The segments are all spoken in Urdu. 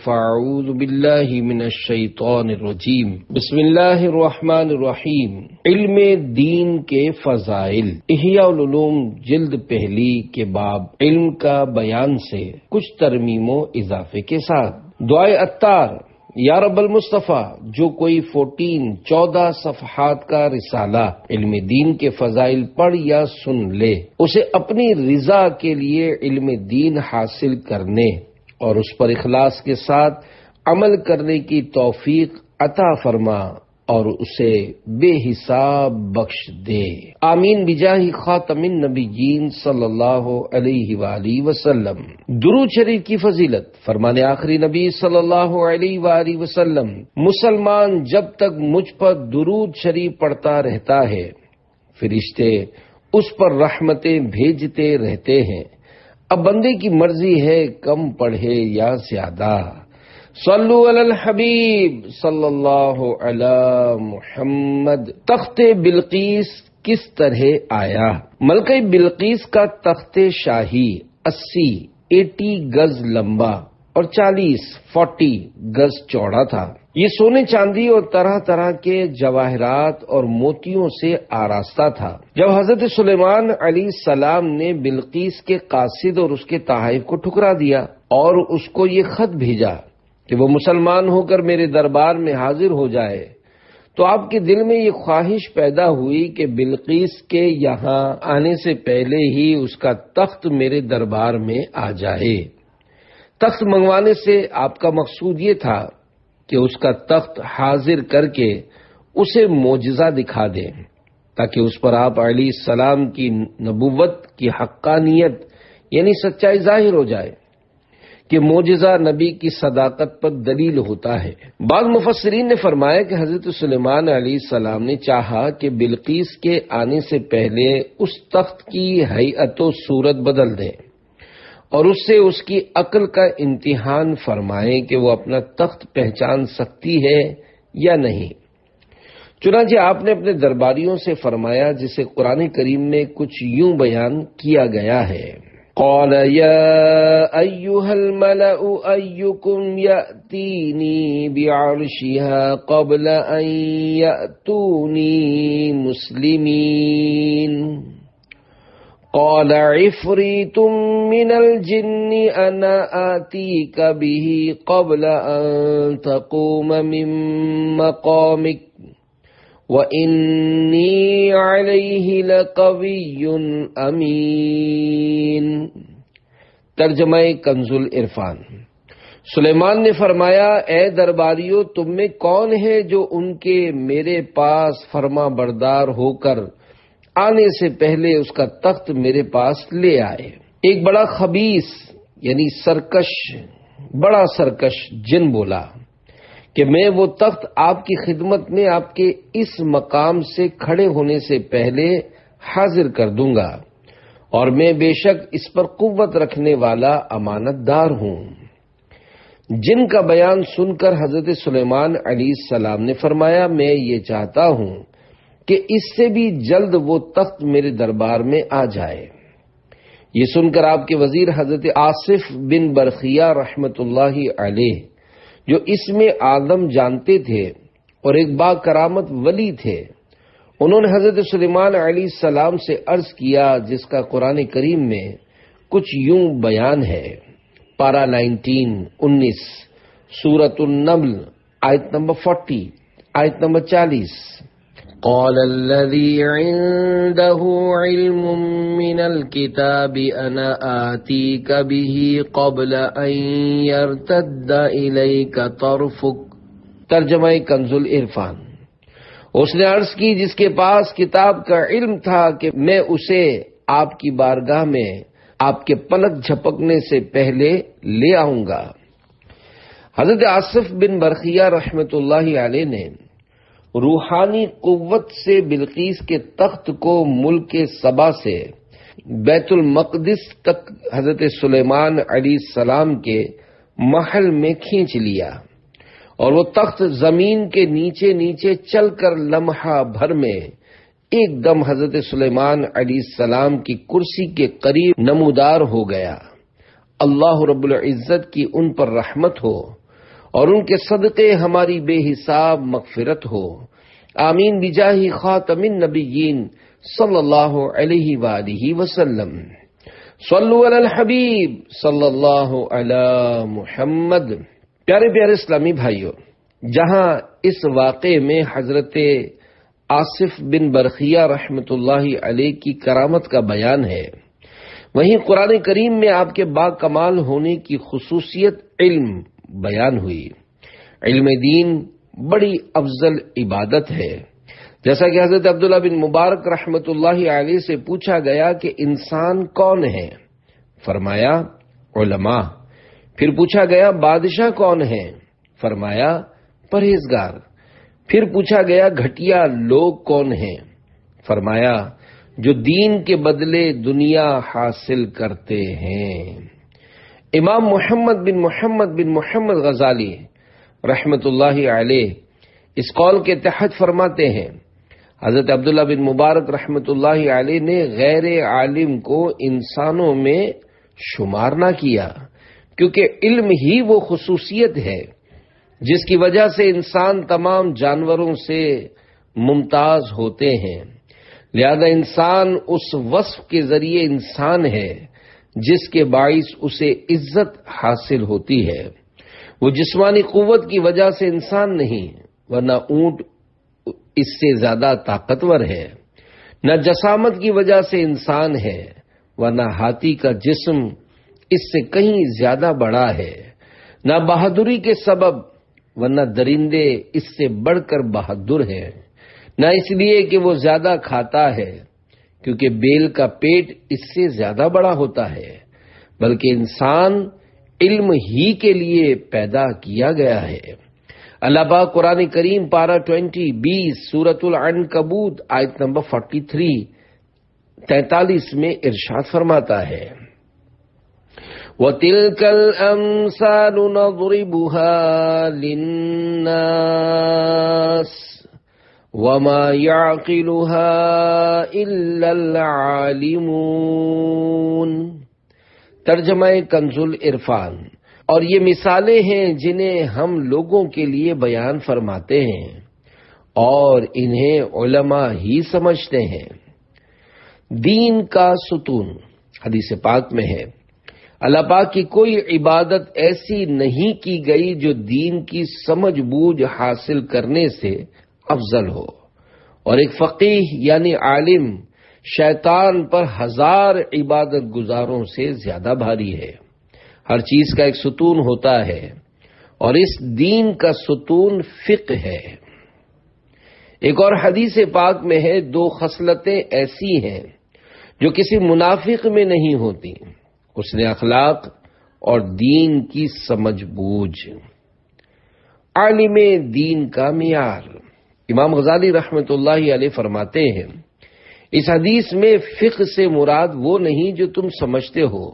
فاعوذ باللہ من الشیطان الرجیم بسم اللہ الرحمن الرحیم۔ علم دین کے فضائل، احیاء العلوم جلد پہلی کے باب علم کا بیان سے کچھ ترمیم و اضافے کے ساتھ دعائے عطار۔ یا رب المصطفیٰ، جو کوئی 14 صفحات کا رسالہ علم دین کے فضائل پڑھ یا سن لے، اسے اپنی رضا کے لیے علم دین حاصل کرنے اور اس پر اخلاص کے ساتھ عمل کرنے کی توفیق عطا فرما اور اسے بے حساب بخش دے، آمین بجاہ خاتم النبیین صلی اللہ علیہ وآلہ وسلم۔ درود شریف کی فضیلت، فرمان آخری نبی صلی اللہ علیہ وآلہ وسلم، مسلمان جب تک مجھ پر درود شریف پڑھتا رہتا ہے، فرشتے اس پر رحمتیں بھیجتے رہتے ہیں۔ اب بندے کی مرضی ہے کم پڑھے یا زیادہ۔ صلو علی الحبیب صلی اللہ علی محمد۔ تخت بلقیس کس طرح آیا؟ ملکہ بلقیس کا تخت شاہی 80 گز لمبا اور 40 گز چوڑا تھا۔ یہ سونے چاندی اور طرح طرح کے جواہرات اور موتیوں سے آراستہ تھا۔ جب حضرت سلیمان علیہ السلام نے بلقیس کے قاصد اور اس کے تحائف کو ٹھکرا دیا اور اس کو یہ خط بھیجا کہ وہ مسلمان ہو کر میرے دربار میں حاضر ہو جائے، تو آپ کے دل میں یہ خواہش پیدا ہوئی کہ بلقیس کے یہاں آنے سے پہلے ہی اس کا تخت میرے دربار میں آ جائے۔ تخت منگوانے سے آپ کا مقصود یہ تھا کہ اس کا تخت حاضر کر کے اسے معجزہ دکھا دیں، تاکہ اس پر آپ علیہ السلام کی نبوت کی حقانیت یعنی سچائی ظاہر ہو جائے کہ معجزہ نبی کی صداقت پر دلیل ہوتا ہے۔ بعض مفسرین نے فرمایا کہ حضرت سلیمان علیہ السلام نے چاہا کہ بلقیس کے آنے سے پہلے اس تخت کی ہیئت و صورت بدل دیں اور اس سے اس کی عقل کا امتحان فرمائیں کہ وہ اپنا تخت پہچان سکتی ہے یا نہیں۔ چنانچہ آپ نے اپنے درباریوں سے فرمایا، جسے قرآن کریم میں کچھ یوں بیان کیا گیا ہے۔ قال یا ایھا الملأ ایکم یأتینی بعرشها قبل ان یأتونی مسلمین۔ قال عفریت من الجن انا آتیک به قبل ان تقوم من مقامک وانی علیہ لقوی امین۔ ترجمہ کنز العرفان۔ سلیمان نے فرمایا، اے درباریو، تم میں کون ہے جو ان کے میرے پاس فرما بردار ہو کر آنے سے پہلے اس کا تخت میرے پاس لے آئے؟ ایک بڑا خبیث یعنی بڑا سرکش جن بولا کہ میں وہ تخت آپ کی خدمت میں آپ کے اس مقام سے کھڑے ہونے سے پہلے حاضر کر دوں گا، اور میں بے شک اس پر قوت رکھنے والا امانت دار ہوں۔ جن کا بیان سن کر حضرت سلیمان علیہ السلام نے فرمایا، میں یہ چاہتا ہوں کہ اس سے بھی جلد وہ تخت میرے دربار میں آ جائے۔ یہ سن کر آپ کے وزیر حضرت آصف بن برخیہ رحمت اللہ علیہ، جو اسم اعظم جانتے تھے اور ایک با کرامت ولی تھے، انہوں نے حضرت سلیمان علیہ السلام سے عرض کیا، جس کا قرآن کریم میں کچھ یوں بیان ہے۔ پارہ 19 سورۃ النمل آیت نمبر 40 آیت نمبر 40۔ قال الذي عنده علم من الكتاب انا آتيك به قبل ان يرتد اليك طرفك۔ ترجمہ کنز العرفان۔ اس نے عرض کی، جس کے پاس کتاب کا علم تھا کہ میں اسے آپ کی بارگاہ میں آپ کے پلک جھپکنے سے پہلے لے آؤں گا۔ حضرت آصف بن برخیہ رحمت اللہ علیہ نے روحانی قوت سے بلقیس کے تخت کو ملک سبا سے بیت المقدس تک حضرت سلیمان علیہ السلام کے محل میں کھینچ لیا، اور وہ تخت زمین کے نیچے نیچے چل کر لمحہ بھر میں ایک دم حضرت سلیمان علیہ السلام کی کرسی کے قریب نمودار ہو گیا۔ اللہ رب العزت کی ان پر رحمت ہو اور ان کے صدقے ہماری بے حساب مغفرت ہو۔ آمین بجاہ خاتم النبیین صلی اللہ علیہ وآلہ وسلم۔ صلو علی الحبیب صلی اللہ علی محمد۔ پیارے پیارے اسلامی بھائیوں، جہاں اس واقعے میں حضرت آصف بن برخیہ رحمۃ اللہ علیہ کی کرامت کا بیان ہے، وہیں قرآن کریم میں آپ کے با کمال ہونے کی خصوصیت علم بیان ہوئی۔ علم دین بڑی افضل عبادت ہے۔ جیسا کہ حضرت عبداللہ بن مبارک رحمۃ اللہ علیہ سے پوچھا گیا کہ انسان کون ہے؟ فرمایا علماء۔ پھر پوچھا گیا بادشاہ کون ہے؟ فرمایا پرہیزگار۔ پھر پوچھا گیا گھٹیا لوگ کون ہیں؟ فرمایا جو دین کے بدلے دنیا حاصل کرتے ہیں۔ امام محمد بن محمد غزالی رحمۃ اللہ علیہ اس قول کے تحت فرماتے ہیں، حضرت عبداللہ بن مبارک رحمۃ اللہ علیہ نے غیر عالم کو انسانوں میں شمار نہ کیا، کیونکہ علم ہی وہ خصوصیت ہے جس کی وجہ سے انسان تمام جانوروں سے ممتاز ہوتے ہیں۔ لہذا انسان اس وصف کے ذریعے انسان ہے جس کے باعث اسے عزت حاصل ہوتی ہے۔ وہ جسمانی قوت کی وجہ سے انسان نہیں، ورنہ اونٹ اس سے زیادہ طاقتور ہے، نہ جسامت کی وجہ سے انسان ہے، ورنہ ہاتھی کا جسم اس سے کہیں زیادہ بڑا ہے، نہ بہادری کے سبب، ورنہ درندے اس سے بڑھ کر بہادر ہیں، نہ اس لیے کہ وہ زیادہ کھاتا ہے کیونکہ بیل کا پیٹ اس سے زیادہ بڑا ہوتا ہے، بلکہ انسان علم ہی کے لیے پیدا کیا گیا ہے۔ اللہ پاک قرآن کریم پارہ 20 سورۃ العنکبوت آیت نمبر 43 میں ارشاد فرماتا ہے، وَتِلْكَ الْأَمْثَالُ نَضْرِبُهَا لِلنَّاسِ وَمَا يَعْقِلُهَا إِلَّا الْعَالِمُونَ۔ ترجمہ کنز العرفان۔ اور یہ مثالیں ہیں جنہیں ہم لوگوں کے لیے بیان فرماتے ہیں اور انہیں علماء ہی سمجھتے ہیں۔ دین کا ستون حدیث پاک میں ہے، اللہ پاک کی کوئی عبادت ایسی نہیں کی گئی جو دین کی سمجھ بوجھ حاصل کرنے سے افضل ہو، اور ایک فقیہ یعنی عالم شیطان پر 1000 عبادت گزاروں سے زیادہ بھاری ہے۔ ہر چیز کا ایک ستون ہوتا ہے، اور اس دین کا ستون فقہ ہے۔ ایک اور حدیث پاک میں ہے، 2 خصلتیں ایسی ہیں جو کسی منافق میں نہیں ہوتی، حسن اخلاق اور دین کی سمجھ بوجھ۔ عالم دین کا معیار۔ امام غزالی رحمۃ اللہ علیہ فرماتے ہیں، اس حدیث میں فقہ سے مراد وہ نہیں جو تم سمجھتے ہو۔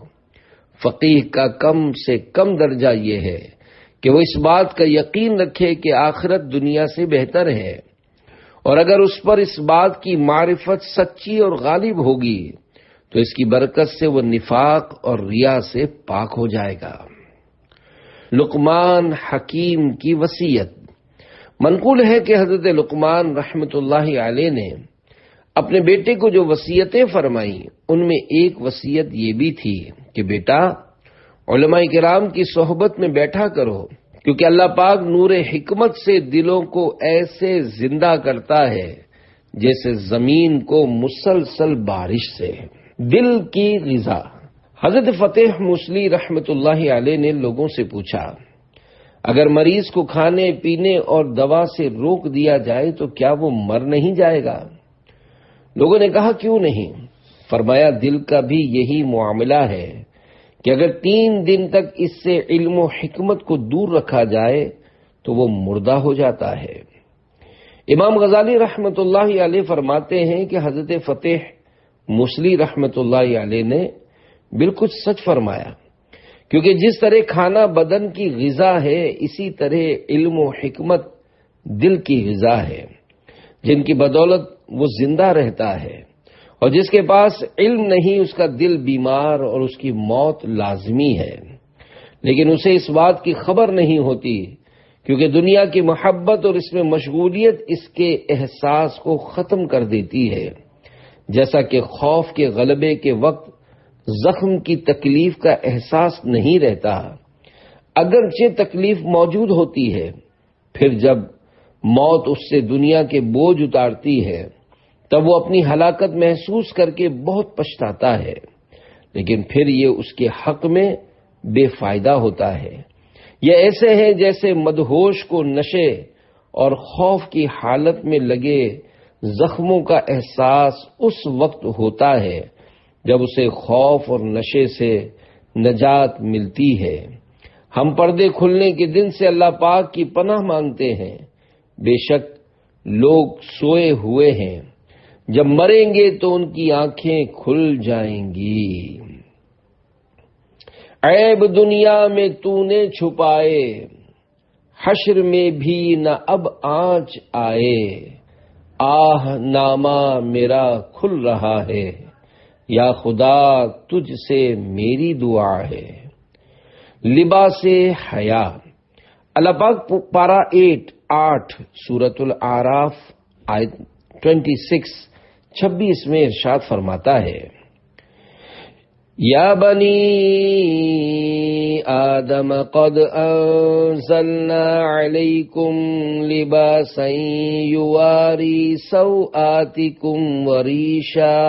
فقیہ کا کم سے کم درجہ یہ ہے کہ وہ اس بات کا یقین رکھے کہ آخرت دنیا سے بہتر ہے، اور اگر اس پر اس بات کی معرفت سچی اور غالب ہوگی تو اس کی برکت سے وہ نفاق اور ریا سے پاک ہو جائے گا۔ لقمان حکیم کی وصیت۔ منقول ہے کہ حضرت لقمان رحمۃ اللہ علیہ نے اپنے بیٹے کو جو وصیتیں فرمائیں ان میں ایک وصیت یہ بھی تھی کہ بیٹا علماء کرام کی صحبت میں بیٹھا کرو، کیونکہ اللہ پاک نور حکمت سے دلوں کو ایسے زندہ کرتا ہے جیسے زمین کو مسلسل بارش سے۔ دل کی غذا۔ حضرت فتح موصلی رحمۃ اللہ علیہ نے لوگوں سے پوچھا، اگر مریض کو کھانے پینے اور دوا سے روک دیا جائے تو کیا وہ مر نہیں جائے گا؟ لوگوں نے کہا کیوں نہیں؟ فرمایا دل کا بھی یہی معاملہ ہے کہ اگر 3 دن تک اس سے علم و حکمت کو دور رکھا جائے تو وہ مردہ ہو جاتا ہے۔ امام غزالی رحمۃ اللہ علیہ فرماتے ہیں کہ حضرت فتح موصلی رحمۃ اللہ علیہ نے بالکل سچ فرمایا، کیونکہ جس طرح کھانا بدن کی غذا ہے، اسی طرح علم و حکمت دل کی غذا ہے، جن کی بدولت وہ زندہ رہتا ہے اور جس کے پاس علم نہیں اس کا دل بیمار اور اس کی موت لازمی ہے، لیکن اسے اس بات کی خبر نہیں ہوتی کیونکہ دنیا کی محبت اور اس میں مشغولیت اس کے احساس کو ختم کر دیتی ہے، جیسا کہ خوف کے غلبے کے وقت زخم کی تکلیف کا احساس نہیں رہتا، اگرچہ تکلیف موجود ہوتی ہے، پھر جب موت اس سے دنیا کے بوجھ اتارتی ہے تب وہ اپنی ہلاکت محسوس کر کے بہت پچھتاتا ہے، لیکن پھر یہ اس کے حق میں بے فائدہ ہوتا ہے۔ یہ ایسے ہے جیسے مدہوش کو نشے اور خوف کی حالت میں لگے زخموں کا احساس اس وقت ہوتا ہے جب اسے خوف اور نشے سے نجات ملتی ہے۔ ہم پردے کھلنے کے دن سے اللہ پاک کی پناہ مانگتے ہیں، بے شک لوگ سوئے ہوئے ہیں، جب مریں گے تو ان کی آنکھیں کھل جائیں گی۔ عیب دنیا میں تو نے چھپائے، حشر میں بھی نہ اب آنچ آئے، آہ نامہ میرا کھل رہا ہے، یا خدا تجھ سے میری دعا ہے۔ لباس حیا، اللہ پاک پارہ 8 سورۃ الاعراف آیت 26 میں ارشاد فرماتا ہے، یا بنی آدم قد انزلنا علیکم لباسا یواری سوآتکم وریشا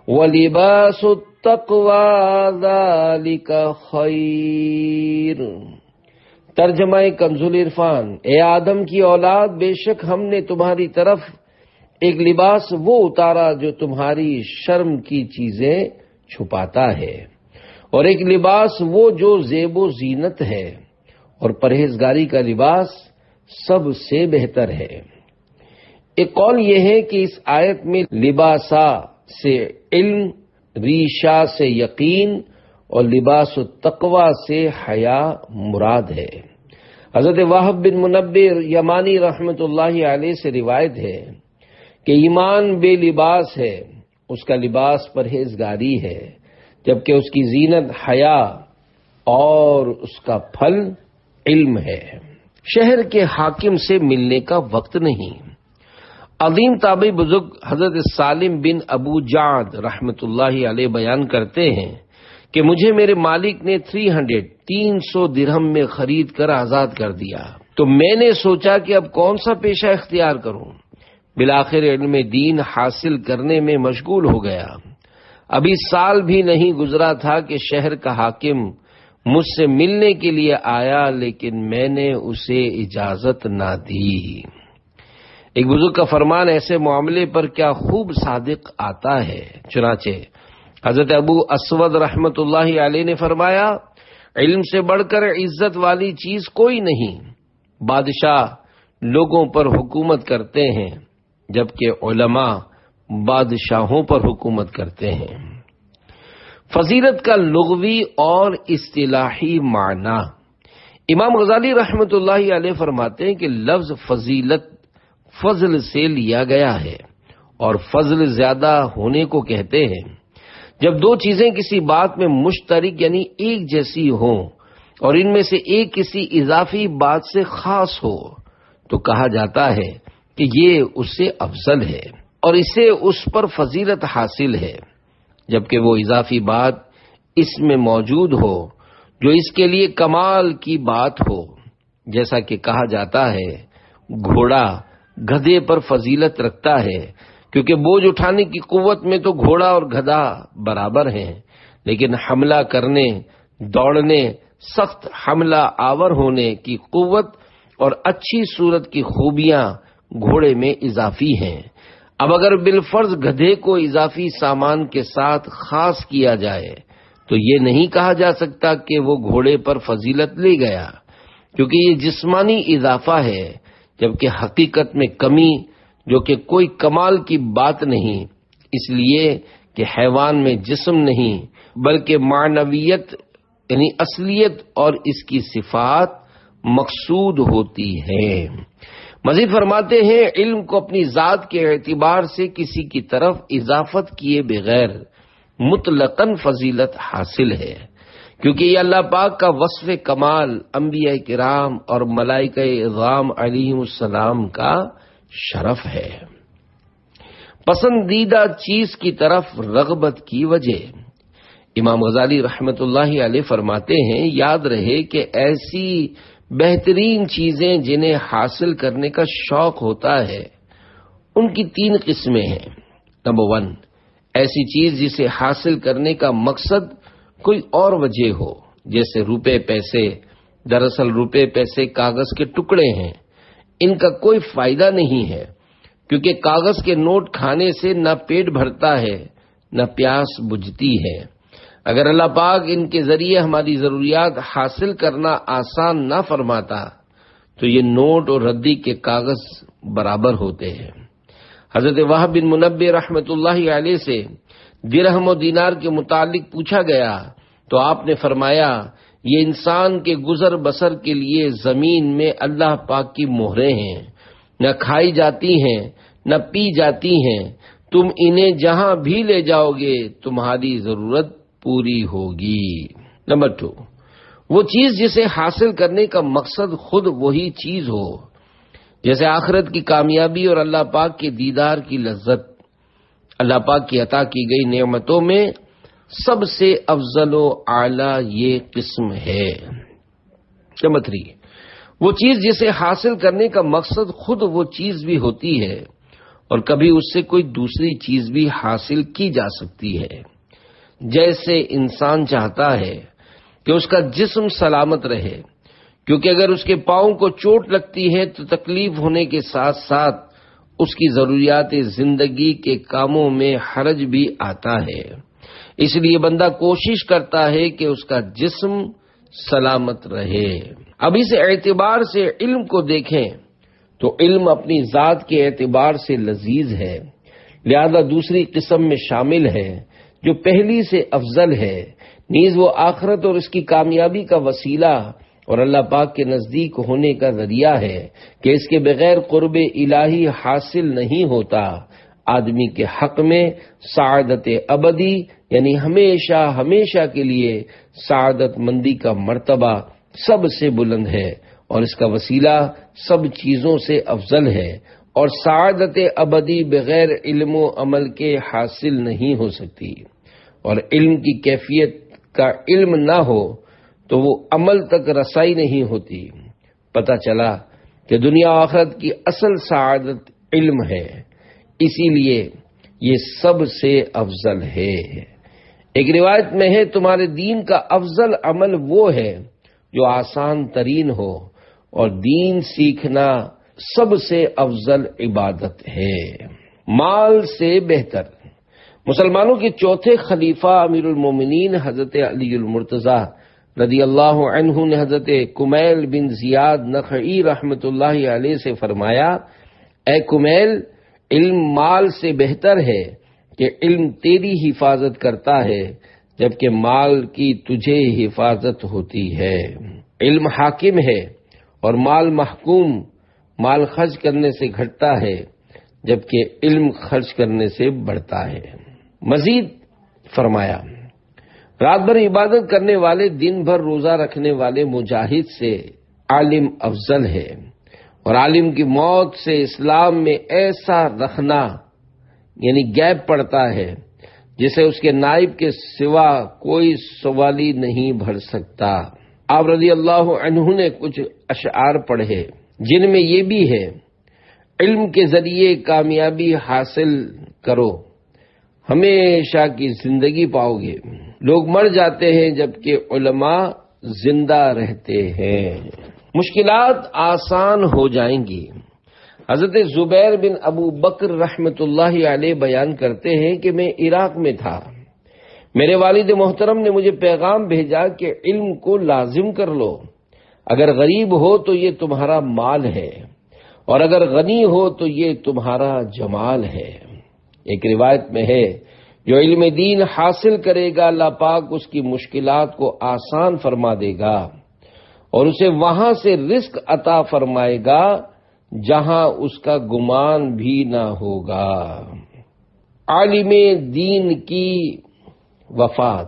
ولباس التقوی ذالک خیر۔ ترجمہ کنز العرفان، اے آدم کی اولاد، بے شک ہم نے تمہاری طرف ایک لباس وہ اتارا جو تمہاری شرم کی چیزیں چھپاتا ہے، اور ایک لباس وہ جو زیب و زینت ہے، اور پرہیزگاری کا لباس سب سے بہتر ہے۔ ایک قول یہ ہے کہ اس آیت میں لباسا سے علم، ریشا سے یقین اور لباس التقوی سے حیا مراد ہے۔ حضرت وہب بن منبر یمانی رحمت اللہ علیہ سے روایت ہے کہ ایمان بے لباس ہے، اس کا لباس پرہیزگاری ہے، جبکہ اس کی زینت حیا اور اس کا پھل علم ہے۔ شہر کے حاکم سے ملنے کا وقت نہیں۔ عظیم تابعی بزرگ حضرت سالم بن ابو جعد رحمت اللہ علیہ بیان کرتے ہیں کہ مجھے میرے مالک نے 300 درہم میں خرید کر آزاد کر دیا، تو میں نے سوچا کہ اب کون سا پیشہ اختیار کروں۔ بالآخر علم دین حاصل کرنے میں مشغول ہو گیا۔ ابھی سال بھی نہیں گزرا تھا کہ شہر کا حاکم مجھ سے ملنے کے لیے آیا، لیکن میں نے اسے اجازت نہ دی۔ ایک بزرگ کا فرمان ایسے معاملے پر کیا خوب صادق آتا ہے۔ چنانچہ حضرت ابو اسود رحمت اللہ علیہ نے فرمایا، علم سے بڑھ کر عزت والی چیز کوئی نہیں۔ بادشاہ لوگوں پر حکومت کرتے ہیں، جبکہ علماء بادشاہوں پر حکومت کرتے ہیں۔ فضیلت کا لغوی اور اصطلاحی معنی، امام غزالی رحمت اللہ علیہ فرماتے ہیں کہ لفظ فضیلت فضل سے لیا گیا ہے، اور فضل زیادہ ہونے کو کہتے ہیں۔ جب دو چیزیں کسی بات میں مشترک یعنی ایک جیسی ہوں اور ان میں سے ایک کسی اضافی بات سے خاص ہو تو کہا جاتا ہے کہ یہ اس سے افضل ہے اور اسے اس پر فضیلت حاصل ہے، جبکہ وہ اضافی بات اس میں موجود ہو جو اس کے لیے کمال کی بات ہو، جیسا کہ کہا جاتا ہے گھوڑا گدھے پر فضیلت رکھتا ہے، کیونکہ بوجھ اٹھانے کی قوت میں تو گھوڑا اور گدھا برابر ہیں، لیکن حملہ کرنے، دوڑنے، سخت حملہ آور ہونے کی قوت اور اچھی صورت کی خوبیاں گھوڑے میں اضافی ہیں۔ اب اگر بالفرض گدھے کو اضافی سامان کے ساتھ خاص کیا جائے تو یہ نہیں کہا جا سکتا کہ وہ گھوڑے پر فضیلت لے گیا، کیونکہ یہ جسمانی اضافہ ہے، جبکہ حقیقت میں کمی جو کہ کوئی کمال کی بات نہیں، اس لیے کہ حیوان میں جسم نہیں بلکہ معنویت یعنی اصلیت اور اس کی صفات مقصود ہوتی ہے۔ مزید فرماتے ہیں علم کو اپنی ذات کے اعتبار سے کسی کی طرف اضافت کیے بغیر مطلقاً فضیلت حاصل ہے، کیونکہ یہ اللہ پاک کا وصف کمال انبیاء کرام اور ملائکہ اعظام علیہم السلام کا شرف ہے۔ پسندیدہ چیز کی طرف رغبت کی وجہ، امام غزالی رحمت اللہ علیہ فرماتے ہیں، یاد رہے کہ ایسی بہترین چیزیں جنہیں حاصل کرنے کا شوق ہوتا ہے ان کی 3 قسمیں ہیں۔ نمبر 1، ایسی چیز جسے حاصل کرنے کا مقصد کوئی اور وجہ ہو، جیسے روپے پیسے۔ دراصل روپے پیسے کاغذ کے ٹکڑے ہیں، ان کا کوئی فائدہ نہیں ہے، کیونکہ کاغذ کے نوٹ کھانے سے نہ پیٹ بھرتا ہے نہ پیاس بجھتی ہے۔ اگر اللہ پاک ان کے ذریعے ہماری ضروریات حاصل کرنا آسان نہ فرماتا تو یہ نوٹ اور ردی کے کاغذ برابر ہوتے ہیں۔ حضرت وہب بن منبہ رحمت اللہ علیہ سے درہم و دینار کے متعلق پوچھا گیا تو آپ نے فرمایا، یہ انسان کے گزر بسر کے لیے زمین میں اللہ پاک کی مہریں ہیں، نہ کھائی جاتی ہیں نہ پی جاتی ہیں، تم انہیں جہاں بھی لے جاؤ گے تمہاری ضرورت پوری ہوگی۔ نمبر 2، وہ چیز جسے حاصل کرنے کا مقصد خود وہی چیز ہو، جیسے آخرت کی کامیابی اور اللہ پاک کے دیدار کی لذت۔ اللہ پاک کی عطا کی گئی نعمتوں میں سب سے افضل و اعلیٰ یہ قسم ہے۔ نمبر 3، وہ چیز جسے حاصل کرنے کا مقصد خود وہ چیز بھی ہوتی ہے اور کبھی اس سے کوئی دوسری چیز بھی حاصل کی جا سکتی ہے، جیسے انسان چاہتا ہے کہ اس کا جسم سلامت رہے، کیونکہ اگر اس کے پاؤں کو چوٹ لگتی ہے تو تکلیف ہونے کے ساتھ ساتھ اس کی ضروریات زندگی کے کاموں میں حرج بھی آتا ہے، اس لیے بندہ کوشش کرتا ہے کہ اس کا جسم سلامت رہے۔ اب اس اعتبار سے علم کو دیکھیں تو علم اپنی ذات کے اعتبار سے لذیذ ہے، لہذا دوسری قسم میں شامل ہے جو پہلی سے افضل ہے، نیز وہ آخرت اور اس کی کامیابی کا وسیلہ اور اللہ پاک کے نزدیک ہونے کا ذریعہ ہے کہ اس کے بغیر قرب الہی حاصل نہیں ہوتا۔ آدمی کے حق میں سعادت ابدی یعنی ہمیشہ ہمیشہ کے لیے سعادت مندی کا مرتبہ سب سے بلند ہے اور اس کا وسیلہ سب چیزوں سے افضل ہے، اور سعادت ابدی بغیر علم و عمل کے حاصل نہیں ہو سکتی، اور علم کی کیفیت کا علم نہ ہو تو وہ عمل تک رسائی نہیں ہوتی۔ پتہ چلا کہ دنیا و آخرت کی اصل سعادت علم ہے، اسی لیے یہ سب سے افضل ہے۔ ایک روایت میں ہے، تمہارے دین کا افضل عمل وہ ہے جو آسان ترین ہو، اور دین سیکھنا سب سے افضل عبادت ہے۔ مال سے بہتر۔ مسلمانوں کے چوتھے خلیفہ امیر المومنین حضرت علی المرتضیٰ رضی اللہ عنہ نے حضرت کمیل بن زیاد نخعی رحمت اللہ علیہ سے فرمایا، اے کمیل، علم مال سے بہتر ہے کہ علم تیری حفاظت کرتا ہے جبکہ مال کی تجھے حفاظت ہوتی ہے۔ علم حاکم ہے اور مال محکوم۔ مال خرچ کرنے سے گھٹتا ہے جبکہ علم خرچ کرنے سے بڑھتا ہے۔ مزید فرمایا، رات بھر عبادت کرنے والے، دن بھر روزہ رکھنے والے مجاہد سے عالم افضل ہے، اور عالم کی موت سے اسلام میں ایسا رکھنا یعنی گیپ پڑتا ہے جسے اس کے نائب کے سوا کوئی سوالی نہیں بھر سکتا۔ آپ رضی اللہ عنہ نے کچھ اشعار پڑھے جن میں یہ بھی ہے، علم کے ذریعے کامیابی حاصل کرو، ہمیشہ کی زندگی پاؤ گے۔ لوگ مر جاتے ہیں جبکہ علماء زندہ رہتے ہیں۔ مشکلات آسان ہو جائیں گی۔ حضرت زبیر بن ابو بکر رحمت اللہ علیہ بیان کرتے ہیں کہ میں عراق میں تھا، میرے والد محترم نے مجھے پیغام بھیجا کہ علم کو لازم کر لو، اگر غریب ہو تو یہ تمہارا مال ہے، اور اگر غنی ہو تو یہ تمہارا جمال ہے۔ ایک روایت میں ہے، جو علم دین حاصل کرے گا اللہ پاک اس کی مشکلات کو آسان فرما دے گا اور اسے وہاں سے رزق عطا فرمائے گا جہاں اس کا گمان بھی نہ ہوگا۔ عالم دین کی وفات،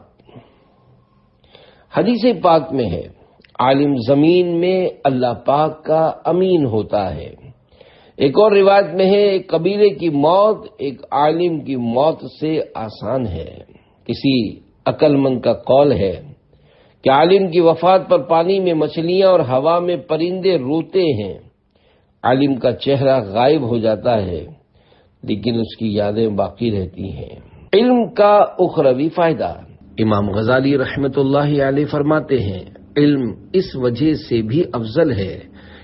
حدیث پاک میں ہے عالم زمین میں اللہ پاک کا امین ہوتا ہے۔ ایک اور روایت میں ہے ایک قبیلے کی موت ایک عالم کی موت سے آسان ہے۔ کسی عقل مند کا قول ہے کہ عالم کی وفات پر پانی میں مچھلیاں اور ہوا میں پرندے روتے ہیں۔ عالم کا چہرہ غائب ہو جاتا ہے لیکن اس کی یادیں باقی رہتی ہیں۔ علم کا اخروی فائدہ، امام غزالی رحمت اللہ علیہ فرماتے ہیں علم اس وجہ سے بھی افضل ہے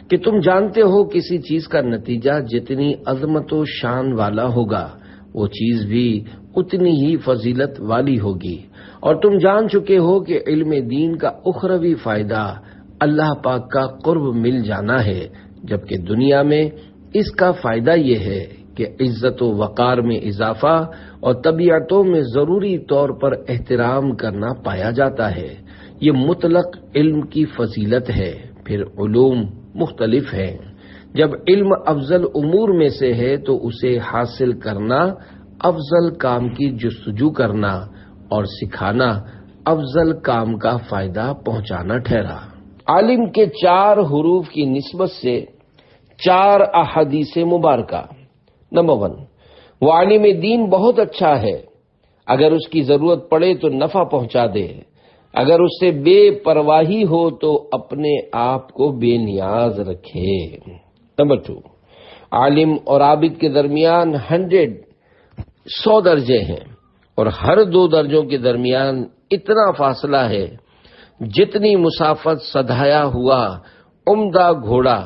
کہ تم جانتے ہو کسی چیز کا نتیجہ جتنی عظمت و شان والا ہوگا وہ چیز بھی اتنی ہی فضیلت والی ہوگی، اور تم جان چکے ہو کہ علم دین کا اخروی فائدہ اللہ پاک کا قرب مل جانا ہے، جبکہ دنیا میں اس کا فائدہ یہ ہے کہ عزت و وقار میں اضافہ اور طبیعتوں میں ضروری طور پر احترام کرنا پایا جاتا ہے۔ یہ مطلق علم کی فضیلت ہے۔ پھر علوم مختلف ہیں، جب علم افضل امور میں سے ہے تو اسے حاصل کرنا افضل کام کی جستجو کرنا اور سکھانا افضل کام کا فائدہ پہنچانا ٹھہرا۔ عالم کے 4 حروف کی نسبت سے 4 احادیث مبارکہ۔ نمبر 1، وہ عالم دین بہت اچھا ہے، اگر اس کی ضرورت پڑے تو نفع پہنچا دے، اگر اس سے بے پرواہی ہو تو اپنے آپ کو بے نیاز رکھے۔ نمبر 2، عالم اور عابد کے درمیان 100 درجے ہیں اور ہر 2 درجوں کے درمیان اتنا فاصلہ ہے جتنی مسافت سدھایا ہوا عمدہ گھوڑا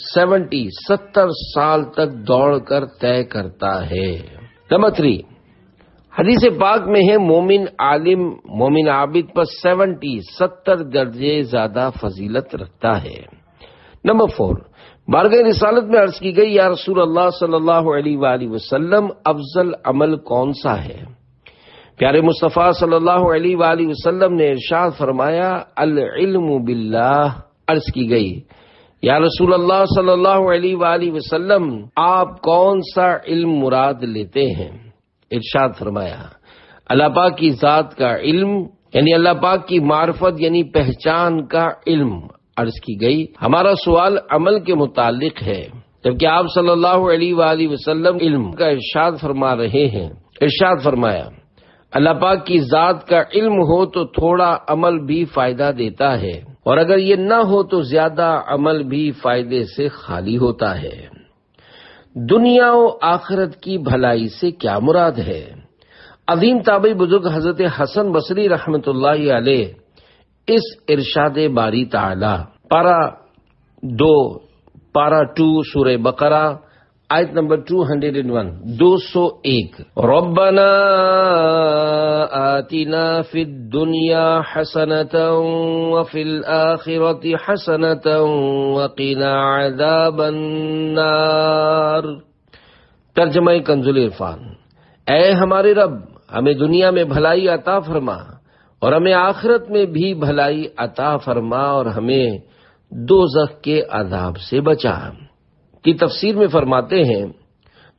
70 سال تک دوڑ کر طے کرتا ہے۔ نمبر 3، حدیث پاک میں ہے مومن عالم مومن عابد پر 70 درجے زیادہ فضیلت رکھتا ہے۔ نمبر 4، بارگاہ رسالت میں عرض کی گئی یا رسول اللہ صلی اللہ علیہ وآلہ وسلم افضل عمل کون سا ہے؟ پیارے مصطفیٰ صلی اللہ علیہ وآلہ وسلم نے ارشاد فرمایا العلم باللہ۔ عرض کی گئی یا رسول اللہ صلی اللہ علیہ وآلہ وسلم آپ کون سا علم مراد لیتے ہیں؟ ارشاد فرمایا اللہ پاک کی ذات کا علم، یعنی اللہ پاک کی معرفت یعنی پہچان کا علم۔ عرض کی گئی ہمارا سوال عمل کے متعلق ہے، جبکہ آپ صلی اللہ علیہ وآلہ وسلم علم کا ارشاد فرما رہے ہیں۔ ارشاد فرمایا اللہ پاک کی ذات کا علم ہو تو تھوڑا عمل بھی فائدہ دیتا ہے، اور اگر یہ نہ ہو تو زیادہ عمل بھی فائدے سے خالی ہوتا ہے۔ دنیا و آخرت کی بھلائی سے کیا مراد ہے؟ عظیم تابعی بزرگ حضرت حسن بصری رحمت اللہ علیہ اس ارشاد باری تعالی پارہ 2 سورہ بقرہ آیت نمبر 201 ربنا آتنا فی الدنیا حسنة وفی الآخرة حسنة وقنا عذاب النار۔ ترجمہ کنز العرفان، اے ہمارے رب ہمیں دنیا میں بھلائی عطا فرما اور ہمیں آخرت میں بھی بھلائی عطا فرما اور ہمیں دوزخ کے عذاب سے بچا۔ کی تفسیر میں فرماتے ہیں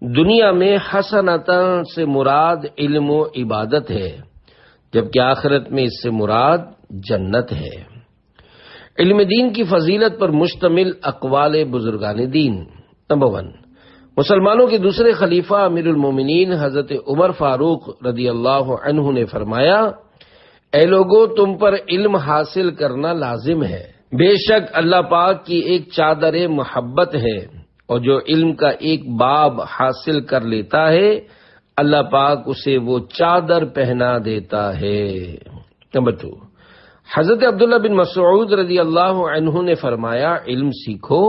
دنیا میں حسنتاً سے مراد علم و عبادت ہے، جبکہ آخرت میں اس سے مراد جنت ہے۔ علم دین کی فضیلت پر مشتمل اقوال بزرگان دین۔ نمبر 1، مسلمانوں کے دوسرے خلیفہ امیر المومنین حضرت عمر فاروق رضی اللہ عنہ نے فرمایا اے لوگو تم پر علم حاصل کرنا لازم ہے، بے شک اللہ پاک کی ایک چادر محبت ہے، اور جو علم کا ایک باب حاصل کر لیتا ہے اللہ پاک اسے وہ چادر پہنا دیتا ہے۔ نمبر 2، حضرت عبداللہ بن مسعود رضی اللہ عنہ نے فرمایا علم سیکھو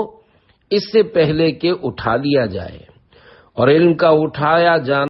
اس سے پہلے کہ اٹھا لیا جائے، اور علم کا اٹھایا جانا